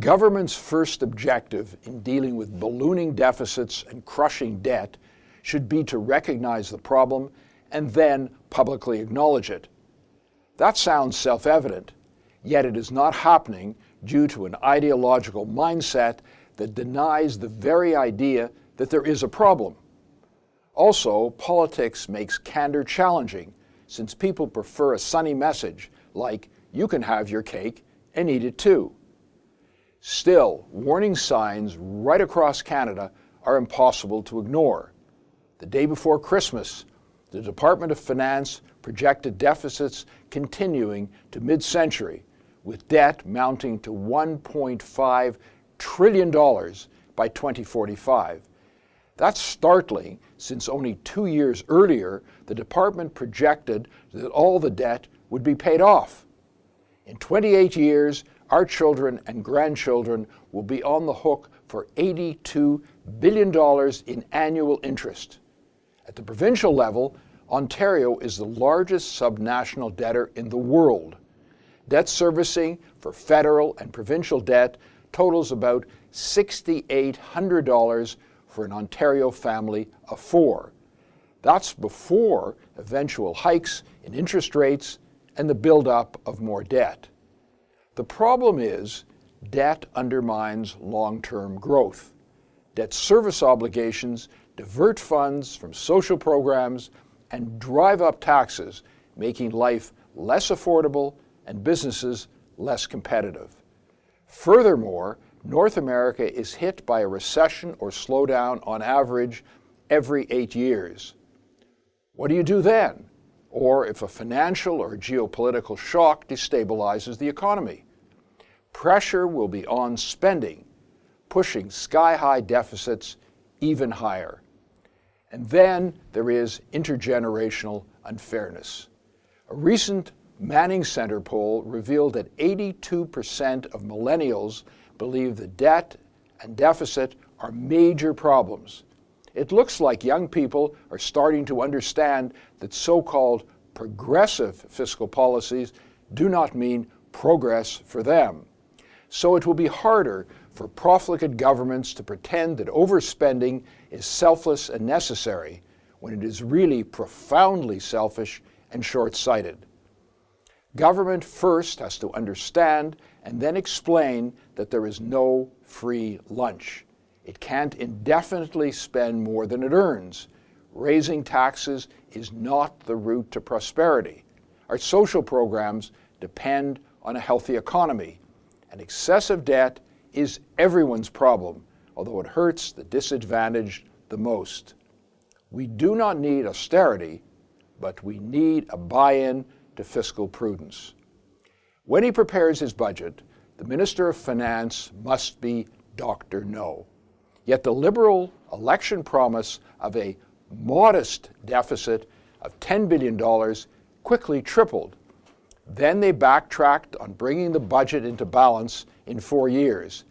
Government's first objective in dealing with ballooning deficits and crushing debt should be to recognize the problem and then publicly acknowledge it. That sounds self-evident, yet it is not happening due to an ideological mindset that denies the very idea that there is a problem. Also, politics makes candor challenging, since people prefer a sunny message like, "You can have your cake and eat it too." Still, warning signs right across Canada are impossible to ignore. The day before Christmas, the Department of Finance projected deficits continuing to mid-century, with debt mounting to $1.5 trillion by 2045. That's startling, since only 2 years earlier, the department projected that all the debt would be paid off. In 28 years, our children and grandchildren will be on the hook for $82 billion in annual interest. At the provincial level, Ontario is the largest subnational debtor in the world. Debt servicing for federal and provincial debt totals about $6,800 for an Ontario family of 4. That's before eventual hikes in interest rates and the buildup of more debt. The problem is debt undermines long-term growth. Debt service obligations divert funds from social programs and drive up taxes, making life less affordable and businesses less competitive. Furthermore, North America is hit by a recession or slowdown on average every 8 years. What do you do then? Or if a financial or geopolitical shock destabilizes the economy? Pressure will be on spending, pushing sky-high deficits even higher. And then there is intergenerational unfairness. A recent Manning Center poll revealed that 82% of millennials believe that debt and deficit are major problems. It looks like young people are starting to understand that so-called progressive fiscal policies do not mean progress for them. So it will be harder for profligate governments to pretend that overspending is selfless and necessary when it is really profoundly selfish and short-sighted. Government first has to understand and then explain that there is no free lunch. It can't indefinitely spend more than it earns. Raising taxes is not the route to prosperity. Our social programs depend on a healthy economy, and excessive debt is everyone's problem, although it hurts the disadvantaged the most. We do not need austerity, but we need a buy-in to fiscal prudence. When he prepares his budget, the Minister of Finance must be Dr. No. Yet the Liberal election promise of a modest deficit of $10 billion quickly tripled. Then they backtracked on bringing the budget into balance in 4 years.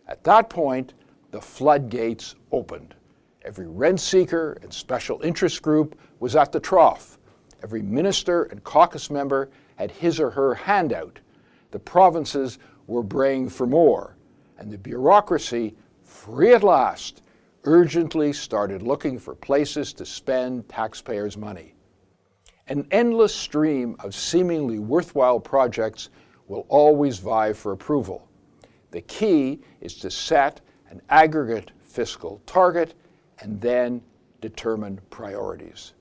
At that point, the floodgates opened. Every rent-seeker and special interest group was at the trough. Every minister and caucus member had his or her handout. The provinces were braying for more, and the bureaucracy, free at last, urgently started looking for places to spend taxpayers' money. An endless stream of seemingly worthwhile projects will always vie for approval. The key is to set an aggregate fiscal target and then determine priorities.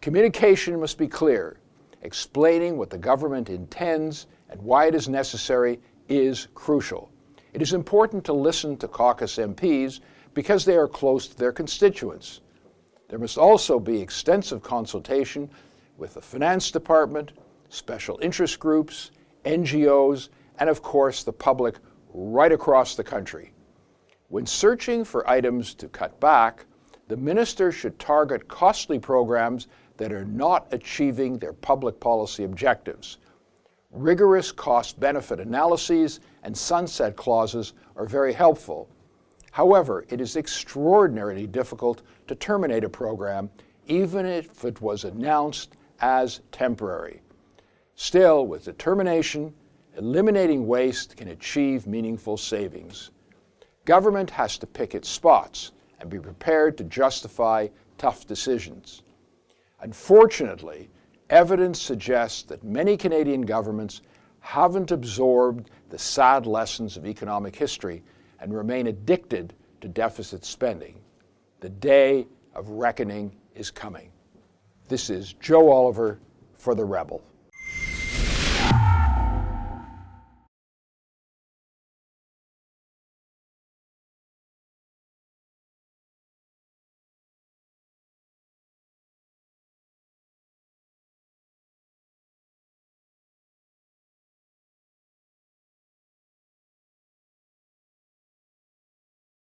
Communication must be clear. Explaining what the government intends and why it is necessary is crucial. It is important to listen to caucus MPs because they are close to their constituents. There must also be extensive consultation with the Finance Department, special interest groups, NGOs, and of course the public right across the country. When searching for items to cut back, the minister should target costly programs that are not achieving their public policy objectives. Rigorous cost-benefit analyses and sunset clauses are very helpful. However, it is extraordinarily difficult to terminate a program, even if it was announced as temporary. Still, with determination eliminating waste can achieve meaningful savings. Government has to pick its spots and be prepared to justify tough decisions. Unfortunately, evidence suggests that many Canadian governments haven't absorbed the sad lessons of economic history and remain addicted to deficit spending. The day of reckoning is coming. This is Joe Oliver for The Rebel.